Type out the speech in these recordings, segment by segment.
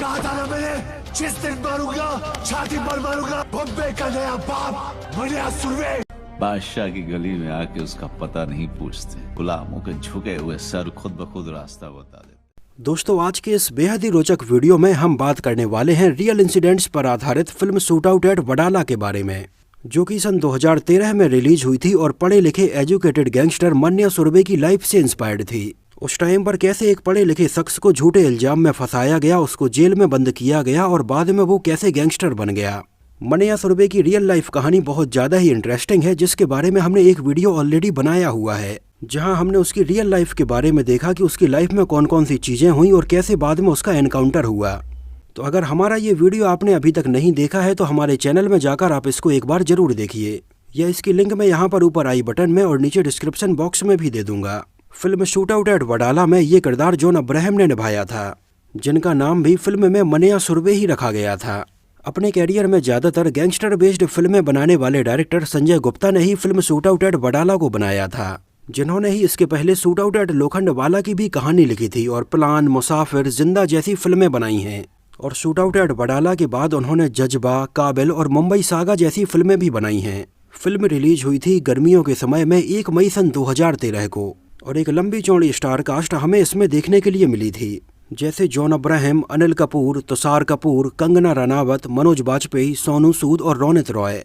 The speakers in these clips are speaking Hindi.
कहा था ना मैंने, जिस दिन मारूंगा छाती पर मारूंगा। बॉम्बे का नया बाप मनिया सुरवे। बादशाह की गली में आके उसका पता नहीं पूछते, गुलामों के झुके हुए सर खुद ब खुद रास्ता बता देते। दोस्तों, आज के इस बेहद ही रोचक वीडियो में हम बात करने वाले हैं रियल इंसिडेंट्स पर आधारित film shootout at Wadala के बारे में, जो कि सन 2013 में रिलीज हुई थी और पढ़े लिखे एजुकेटेड गैंगस्टर मन्या सुरवे की लाइफ से इंस्पायर्ड थी। उस टाइम पर कैसे एक पढ़े लिखे शख्स को झूठे इल्जाम में फंसाया गया, उसको जेल में बंद किया गया और बाद में वो कैसे गैंगस्टर बन गया। मन्या सुरवे की रियल लाइफ कहानी बहुत ज़्यादा ही इंटरेस्टिंग है, जिसके बारे में हमने एक वीडियो ऑलरेडी बनाया हुआ है, जहां हमने उसकी रियल लाइफ के बारे में देखा कि उसकी लाइफ में कौन कौन सी चीज़ें हुई और कैसे बाद में उसका एनकाउंटर हुआ। तो अगर हमारा ये वीडियो आपने अभी तक नहीं देखा है तो हमारे चैनल में जाकर आप इसको एक बार जरूर देखिए, या इसकी लिंक मैं यहाँ पर ऊपर आई बटन में और नीचे डिस्क्रिप्शन बॉक्स में भी दे दूंगा। Film shootout at Wadala में ये किरदार जॉन अब्राहम ने निभाया था, जिनका नाम भी फिल्म में मन्या सुरवे ही रखा गया था। अपने कैरियर में ज़्यादातर गैंगस्टर बेस्ड फिल्में बनाने वाले डायरेक्टर संजय गुप्ता ने ही film shootout at Wadala को बनाया था, जिन्होंने ही इसके पहले शूट आउट एट लोखंडवाला की भी कहानी लिखी थी और प्लान, मुसाफिर, जिंदा जैसी फिल्में बनाई हैं। और शूट आउट एट वडाला के बाद उन्होंने जज्बा, काबिल और मुंबई सागा जैसी फिल्में भी बनाई हैं। फिल्म रिलीज हुई थी गर्मियों के समय में 1 मई सन 2013 को, और एक लंबी चौड़ी स्टार कास्ट हमें इसमें देखने के लिए मिली थी, जैसे जॉन अब्राहम, अनिल कपूर, तुषार कपूर, कंगना रनावत, मनोज बाजपेयी, सोनू सूद और रोनित रॉय।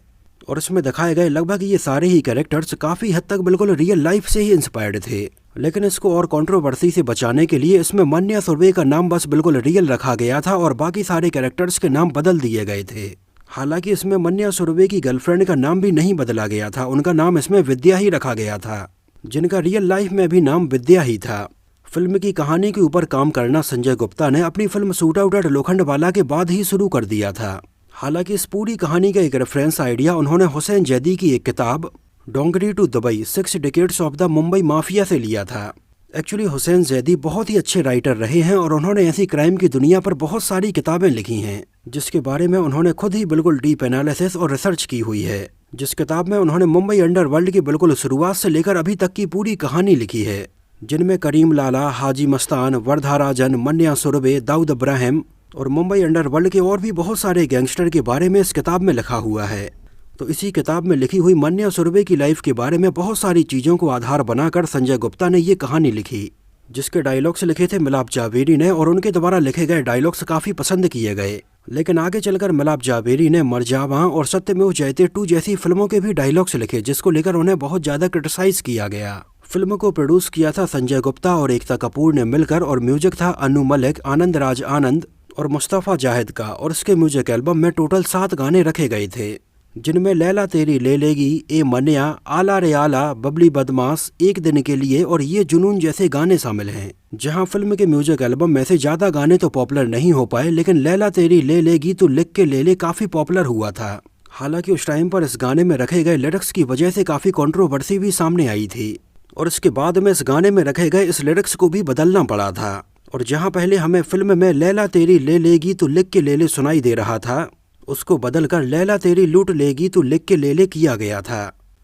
और इसमें दिखाए गए लगभग ये सारे ही कैरेक्टर्स काफ़ी हद तक बिल्कुल रियल लाइफ से ही इंस्पायर्ड थे, लेकिन इसको और कंट्रोवर्सी से बचाने के लिए इसमें मन्या सुरवे का नाम बस बिल्कुल रियल रखा गया था और बाकी सारे कैरेक्टर्स के नाम बदल दिए गए थे। हालांकि इसमें मन्या सुरवे की गर्लफ्रेंड का नाम भी नहीं बदला गया था, उनका नाम इसमें विद्या ही रखा गया था, जिनका रियल लाइफ में भी नाम विद्या ही था। फिल्म की कहानी के ऊपर काम करना संजय गुप्ता ने अपनी film shootout at Lokhandwala के बाद ही शुरू कर दिया था। हालांकि इस पूरी कहानी का एक रेफरेंस आइडिया उन्होंने हुसैन जैदी की एक किताब Dongri to Dubai 6 decades of the Mumbai mafia से लिया था। एक्चुअली हुसैन जैदी बहुत ही अच्छे राइटर रहे हैं और उन्होंने ऐसी क्राइम की दुनिया पर बहुत सारी किताबें लिखी हैं, जिसके बारे में उन्होंने खुद ही बिल्कुल डीप एनालिसिस और रिसर्च की हुई है। जिस किताब में उन्होंने मुंबई अंडरवर्ल्ड की बिल्कुल शुरुआत से लेकर अभी तक की पूरी कहानी लिखी है, जिनमें करीम लाला, हाजी मस्तान, वर्धा राजन, मन्या सुरवे, दाऊद अब्राहम और मुंबई अंडरवर्ल्ड के और भी बहुत सारे गैंगस्टर के बारे में इस किताब में लिखा हुआ है। तो इसी किताब में लिखी हुई मन्या सुरवे की लाइफ के बारे में बहुत सारी चीज़ों को आधार बनाकर संजय गुप्ता ने ये कहानी लिखी, जिसके डायलॉग्स लिखे थे मिलाप जावेरी ने, और उनके द्वारा लिखे गए डायलॉग्स काफ़ी पसंद किए गए। लेकिन आगे चलकर मिलाप जावेरी ने मरजावा और सत्यमेव जयते 2 जैसी फिल्मों के भी डायलॉग्स लिखे, जिसको लेकर उन्हें बहुत ज़्यादा क्रिटिसाइज किया गया। फिल्म को प्रोड्यूस किया था संजय गुप्ता और एकता कपूर ने मिलकर, और म्यूजिक था अनु मलिक, आनंद राज आनंद और मुस्तफ़ा जाहिद का। और इसके म्यूजिक एल्बम में टोटल 7 गाने रखे गए थे, जिनमें लैला तेरी ले लेगी, ए मन्या, आला रे आला, बबली बदमाश, एक दिन के लिए और ये जुनून जैसे गाने शामिल हैं। जहां फिल्म के म्यूजिक एल्बम में से ज़्यादा गाने तो पॉपुलर नहीं हो पाए, लेकिन लैला तेरी ले लेगी तो लिख के ले ले काफ़ी पॉपुलर हुआ था। हालांकि उस टाइम पर इस गाने में रखे गए लिरिक्स की वजह से काफ़ी कंट्रोवर्सी भी सामने आई थी, और इसके बाद में इस गाने में रखे गए इस लिरिक्स को भी बदलना पड़ा था। और जहां पहले हमें फिल्म में लैला तेरी ले लेगी तो लिख के ले ले सुनाई दे रहा था, उसको बदलकर लैला तेरी लूट लेगी तो लिख के ले ले किया गया था।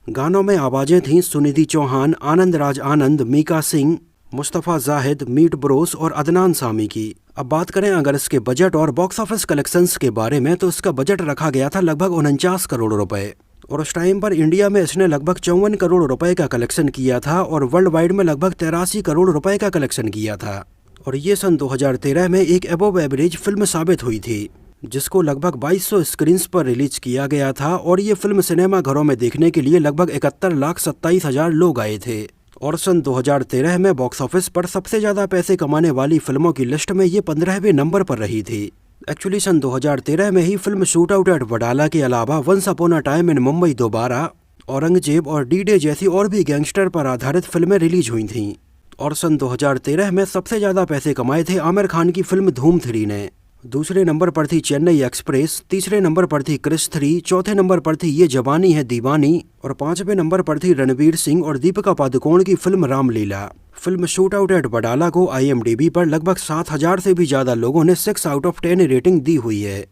गानों में आवाज़ें थीं सुनिधि चौहान, आनंद राज आनंद, मीका सिंह, मुस्तफ़ा जाहिद, मीट ब्रोस और अदनान सामी की। अब बात करें अगर इसके बजट और बॉक्स ऑफिस कलेक्शंस के बारे में, तो इसका बजट रखा गया था लगभग 49 करोड़ रुपए, और उस टाइम पर इंडिया में इसने लगभग 54 करोड़ रुपए का कलेक्शन किया था और वर्ल्ड वाइड में लगभग 83 करोड़ रुपए का कलेक्शन किया था। और ये सन 2013 में एक एबोव एवरेज फिल्म साबित हुई थी, जिसको लगभग 2200 स्क्रीन्स पर रिलीज किया गया था, और ये फिल्म सिनेमा घरों में देखने के लिए लगभग 71,27,000 लोग आए थे। और सन 2013 में बॉक्स ऑफिस पर सबसे ज़्यादा पैसे कमाने वाली फिल्मों की लिस्ट में ये 15वें नंबर पर रही थी। एक्चुअली सन 2013 में ही film shootout at Wadala के अलावा once upon a time in Mumbai दोबारा, औरंगजेब और डी डे जैसी और भी गैंगस्टर पर आधारित फिल्में रिलीज हुई थीं। और सन 2013 में सबसे ज़्यादा पैसे कमाए थे आमिर खान की फिल्म धूम 3 ने। दूसरे नंबर पर थी चेन्नई एक्सप्रेस, तीसरे नंबर पर थी क्रिश 3, चौथे नंबर पर थी ये जवानी है दीवानी, और 5वें नंबर पर थी रणवीर सिंह और दीपिका पादुकोण की film Ramlila. Film shootout at Wadala को IMDb पर लगभग 7,000 से भी ज़्यादा लोगों ने 6 आउट ऑफ 10 रेटिंग दी हुई है।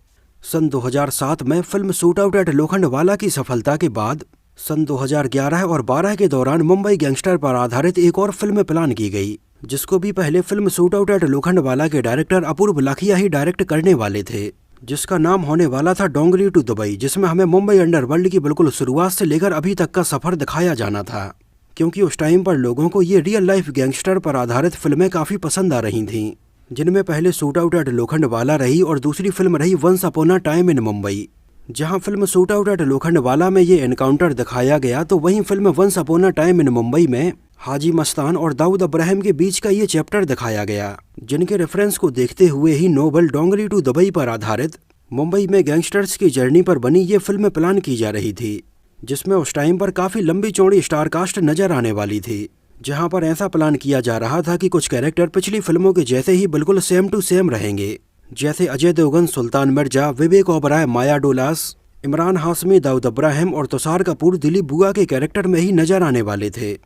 सन 2007 में film shootout at Lokhandwala की सफलता के बाद सन 2011 और 12 के दौरान मुंबई गैंगस्टर पर आधारित एक और फिल्म प्लान की गई, जिसको भी पहले film shootout at Lokhandwala के डायरेक्टर अपूर्व लाखिया ही डायरेक्ट करने वाले थे, जिसका नाम होने वाला था डोंगरी टू दुबई, जिसमें हमें मुंबई अंडरवर्ल्ड की बिल्कुल शुरुआत से लेकर अभी तक का सफर दिखाया जाना था। क्योंकि उस टाइम पर लोगों को ये रियल लाइफ गैंगस्टर पर आधारित फिल्में काफ़ी पसंद आ रही थीं, जिनमें पहले शूट आउट एट लोखंडवाला रही और दूसरी फिल्म रही once upon a time in Mumbai. जहां film shootout at Lokhandwala में ये एनकाउंटर दिखाया गया, तो वहीं film once upon a time in Mumbai में हाजी मस्तान और दाऊद अब्राहम के बीच का ये चैप्टर दिखाया गया, जिनके रेफरेंस को देखते हुए ही नोवेल डोंगरी टू दुबई पर आधारित मुंबई में गैंगस्टर्स की जर्नी पर बनी ये फिल्म प्लान की जा रही थी, जिसमें उस टाइम पर काफ़ी लंबी चौड़ी स्टार कास्ट नजर आने वाली थी। जहां पर ऐसा प्लान किया जा रहा था कि कुछ कैरेक्टर पिछली फिल्मों के जैसे ही बिल्कुल सेम टू सेम रहेंगे, जैसे अजय देवगन, सुल्तान मिर्जा, विवेक ओबराय, माया डोलास, इमरान हाशमी, दाऊद अब्राहम और तुषार कपूर दिलीप बुआ के कैरेक्टर में ही नजर आने वाले थे।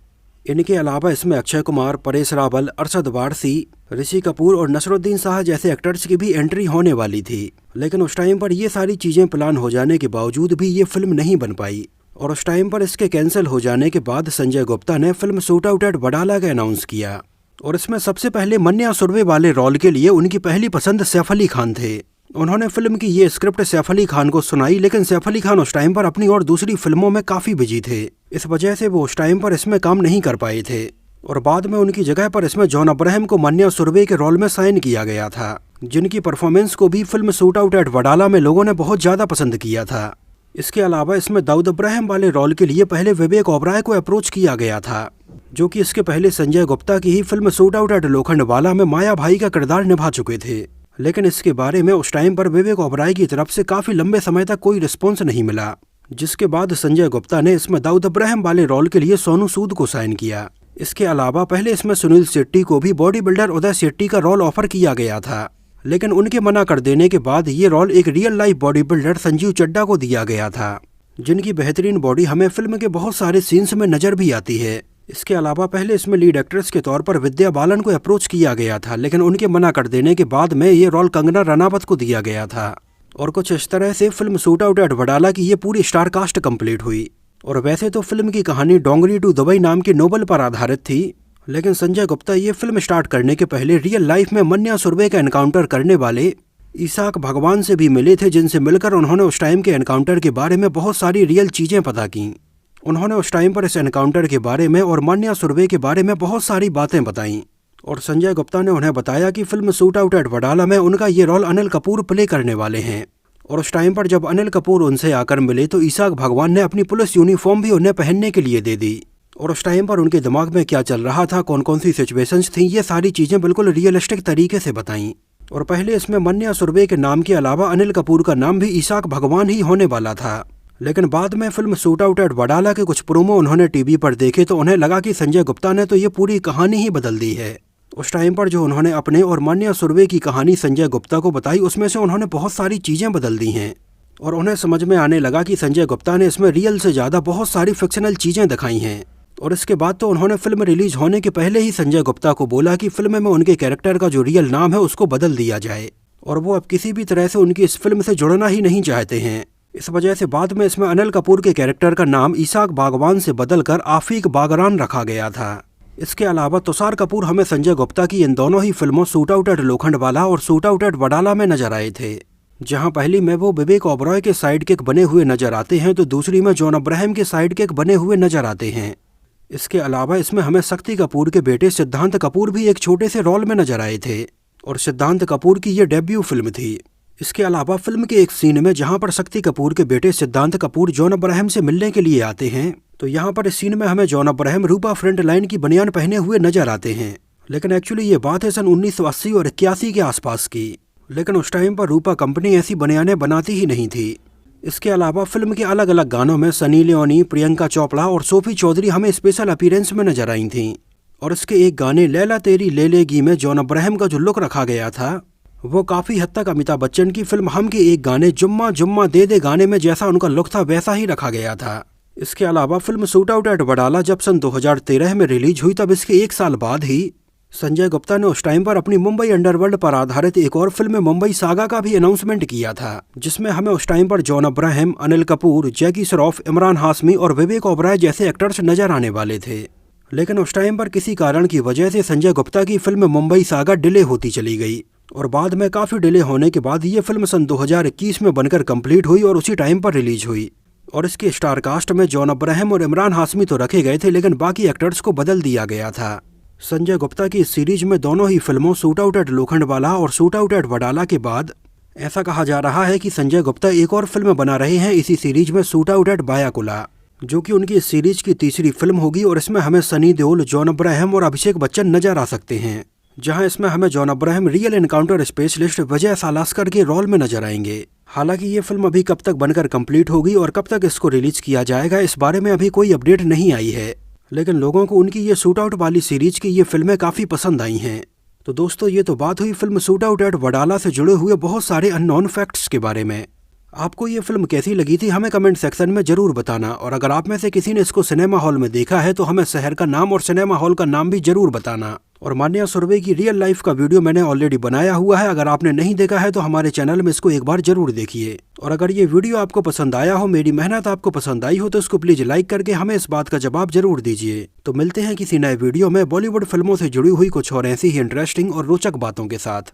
इनके अलावा इसमें अक्षय कुमार, परेश रावल, अरशद वारसी, ऋषि कपूर और नसरुद्दीन शाह जैसे एक्टर्स की भी एंट्री होने वाली थी। लेकिन उस टाइम पर ये सारी चीज़ें प्लान हो जाने के बावजूद भी ये फिल्म नहीं बन पाई, और उस टाइम पर इसके कैंसिल हो जाने के बाद संजय गुप्ता ने film shootout at Wadala का अनाउंस किया, और इसमें सबसे पहले मन्या सुरवे वाले रोल के लिए उनकी पहली पसंद सैफ अली खान थे। उन्होंने फिल्म की ये स्क्रिप्ट सैफ अली खान को सुनाई, लेकिन सैफ अली खान उस टाइम पर अपनी और दूसरी फिल्मों में काफ़ी बिजी थे, इस वजह से वो उस टाइम पर इसमें काम नहीं कर पाए थे, और बाद में उनकी जगह पर इसमें जॉन अब्राहम को मन्या सुरवे के रोल में साइन किया गया था, जिनकी परफॉर्मेंस को भी film shootout at Wadala में लोगों ने बहुत ज़्यादा पसंद किया था। इसके अलावा इसमें दाऊद अब्राहम वाले रोल के लिए पहले विवेक ओबराय को अप्रोच किया गया था, जो कि इसके पहले संजय गुप्ता की ही film shootout at Lokhandwala में माया भाई का किरदार निभा चुके थे। लेकिन इसके बारे में उस टाइम पर विवेक ओबराय की तरफ से काफ़ी लंबे समय तक कोई रिस्पॉन्स नहीं मिला, जिसके बाद संजय गुप्ता ने इसमें दाऊद अब्राहम वाले रोल के लिए सोनू सूद को साइन किया। इसके अलावा पहले इसमें सुनील शेट्टी को भी बॉडी बिल्डर उदय शेट्टी का रोल ऑफर किया गया था, लेकिन उनके मना कर देने के बाद ये रोल एक real life bodybuilder Sanjeev Chadda को दिया गया था, जिनकी बेहतरीन बॉडी हमें फिल्म के बहुत सारे सीन्स में नजर भी आती है। इसके अलावा पहले इसमें लीड एक्ट्रेस के तौर पर विद्या बालन को अप्रोच किया गया था, लेकिन उनके मना कर देने के बाद में ये रोल कंगना रनावत को दिया गया था, और कुछ इस तरह से film shootout at Wadala की ये पूरी स्टार कास्ट कंप्लीट हुई। और वैसे तो फिल्म की कहानी डोंगरी टू दुबई नाम के नोवेल पर आधारित थी, लेकिन संजय गुप्ता ये फिल्म स्टार्ट करने के पहले रियल लाइफ में मन्या सुरवे का एनकाउंटर करने वाले ईसाक भगवान से भी मिले थे, जिनसे मिलकर उन्होंने उस टाइम के एनकाउंटर के बारे में बहुत सारी रियल चीज़ें पता की। उन्होंने उस टाइम पर इस एनकाउंटर के बारे में और मन्या सुरवे के बारे में बहुत सारी बातें बताईं, और संजय गुप्ता ने उन्हें बताया कि film shootout at Wadala में उनका ये रोल अनिल कपूर प्ले करने वाले हैं। और उस टाइम पर जब अनिल कपूर उनसे आकर मिले तो ईसाक भगवान ने अपनी पुलिस यूनिफॉर्म भी उन्हें पहनने के लिए दे दी, और उस टाइम पर उनके दिमाग में क्या चल रहा था, कौन कौन सी सिचुएशंस थी, ये सारी चीज़ें बिल्कुल रियलिस्टिक तरीके से बताईं। और पहले इसमें मन्या सुरवे के नाम के अलावा अनिल कपूर का नाम भी ईसाक भगवान ही होने वाला था, लेकिन बाद में film shootout at Wadala के कुछ प्रोमो उन्होंने टीवी पर देखे तो उन्हें लगा कि संजय गुप्ता ने तो ये पूरी कहानी ही बदल दी है। उस टाइम पर जो उन्होंने अपने और मन्या सुरवे की कहानी संजय गुप्ता को बताई, उसमें से उन्होंने बहुत सारी चीज़ें बदल दी हैं, और उन्हें समझ में आने लगा कि संजय गुप्ता ने इसमें रियल से ज़्यादा बहुत सारी फिक्शनल चीज़ें दिखाई हैं। और इसके बाद तो उन्होंने फिल्म रिलीज होने के पहले ही संजय गुप्ता को बोला कि फिल्म में उनके कैरेक्टर का जो रियल नाम है उसको बदल दिया जाए, और वो अब किसी भी तरह से उनकी इस फिल्म से जुड़ना ही नहीं चाहते हैं। इस वजह से बाद में इसमें अनिल कपूर के कैरेक्टर का नाम ईसाक बागवान से बदलकर आफीक बागरान रखा गया था। इसके अलावा तुषार कपूर हमें संजय गुप्ता की इन दोनों ही फिल्मों शूट आउट एट लोखंडवाला और शूट आउट एट वडाला में नजर आए थे, जहां पहली में वो विवेक ओबराय के साइड किक बने हुए नजर आते हैं, तो दूसरी में जॉन अब्राहम के साइड किक बने हुए नजर आते हैं। इसके अलावा इसमें हमें शक्ति कपूर के बेटे सिद्धांत कपूर भी एक छोटे से रोल में नजर आए थे, और सिद्धांत कपूर की ये डेब्यू फिल्म थी। इसके अलावा फिल्म के एक सीन में जहां पर शक्ति कपूर के बेटे सिद्धांत कपूर जॉन अब्राहम से मिलने के लिए आते हैं, तो यहाँ पर इस सीन में हमें जॉन अब्राहम रूपा फ्रंट लाइन की बनियान पहने हुए नजर आते हैं, लेकिन एक्चुअली ये बात है सन 1980 और 81 के आसपास की, लेकिन उस टाइम पर रूपा कंपनी ऐसी बनियानें बनाती ही नहीं थी। इसके अलावा फिल्म के अलग अलग गानों में सनी लियोनी, प्रियंका चोपड़ा और सोफी चौधरी हमें स्पेशल अपीयरेंस में नजर आई थीं, और इसके एक गाने लैला तेरी ले लेगी में जॉन अब्राहम का जो लुक रखा गया था वो काफ़ी हद तक अमिताभ बच्चन की फिल्म हम के एक गाने जुम्मा जुम्मा दे दे गाने में जैसा उनका लुक था वैसा ही रखा गया था। इसके अलावा film shootout at Wadala जब सन 2013 में रिलीज हुई, तब इसके एक साल बाद ही संजय गुप्ता ने उस टाइम पर अपनी मुंबई अंडरवर्ल्ड पर आधारित एक और फिल्म मुंबई सागा का भी अनाउंसमेंट किया था, जिसमें हमें उस टाइम पर जॉन अब्राहम, अनिल कपूर, जैकी श्रॉफ, इमरान हाशमी और विवेक ओबराय जैसे एक्टर्स नजर आने वाले थे। लेकिन उस टाइम पर किसी कारण की वजह से संजय गुप्ता की फिल्म मुंबई सागा डिले होती चली गई और बाद में काफी डिले होने के बाद ये फिल्म सन 2021 में बनकर कंप्लीट हुई और उसी टाइम पर रिलीज हुई। और इसके स्टार कास्ट में जॉन अब्राहम और इमरान हाशमी तो रखे गए थे, लेकिन बाकी एक्टर्स को बदल दिया गया था। संजय गुप्ता की इस सीरीज में दोनों ही फिल्मों शूट आउट एट लोखंडवाला और शूट आउट एट वडाला के बाद ऐसा कहा जा रहा है कि संजय गुप्ता एक और फिल्म बना रहे हैं इसी सीरीज में, शूट आउट एट बायाकुला, जो कि उनकी इस सीरीज की तीसरी फिल्म होगी। और इसमें हमें सनी देओल, जॉन अब्राहम और अभिषेक बच्चन नजर आ सकते हैं, जहां इसमें हमें John Abraham real encounter specialist Vijay Salaskar के रोल में नजर आएंगे। हालांकि ये फिल्म अभी कब तक बनकर कंप्लीट होगी और कब तक इसको रिलीज किया जाएगा, इस बारे में अभी कोई अपडेट नहीं आई है, लेकिन लोगों को उनकी ये शूट आउट वाली सीरीज की ये फिल्में काफी पसंद आई हैं। तो दोस्तों, ये तो बात हुई film shootout at Wadala से जुड़े हुए बहुत सारे अननोन फैक्ट्स के बारे में। आपको ये फिल्म कैसी लगी थी हमें कमेंट सेक्शन में जरूर बताना, और अगर आप में से किसी ने इसको सिनेमा हॉल में देखा है तो हमें शहर का नाम और सिनेमा हॉल का नाम भी जरूर बताना। और मान्या सुरभि की रियल लाइफ का वीडियो मैंने ऑलरेडी बनाया हुआ है, अगर आपने नहीं देखा है तो हमारे चैनल में इसको एक बार जरूर देखिए। और अगर ये वीडियो आपको पसंद आया हो, मेरी मेहनत आपको पसंद आई हो, तो इसको प्लीज लाइक करके हमें इस बात का जवाब जरूर दीजिए। तो मिलते हैं किसी नए वीडियो में बॉलीवुड फिल्मों से जुड़ी हुई कुछ और ऐसी ही इंटरेस्टिंग और रोचक बातों के साथ।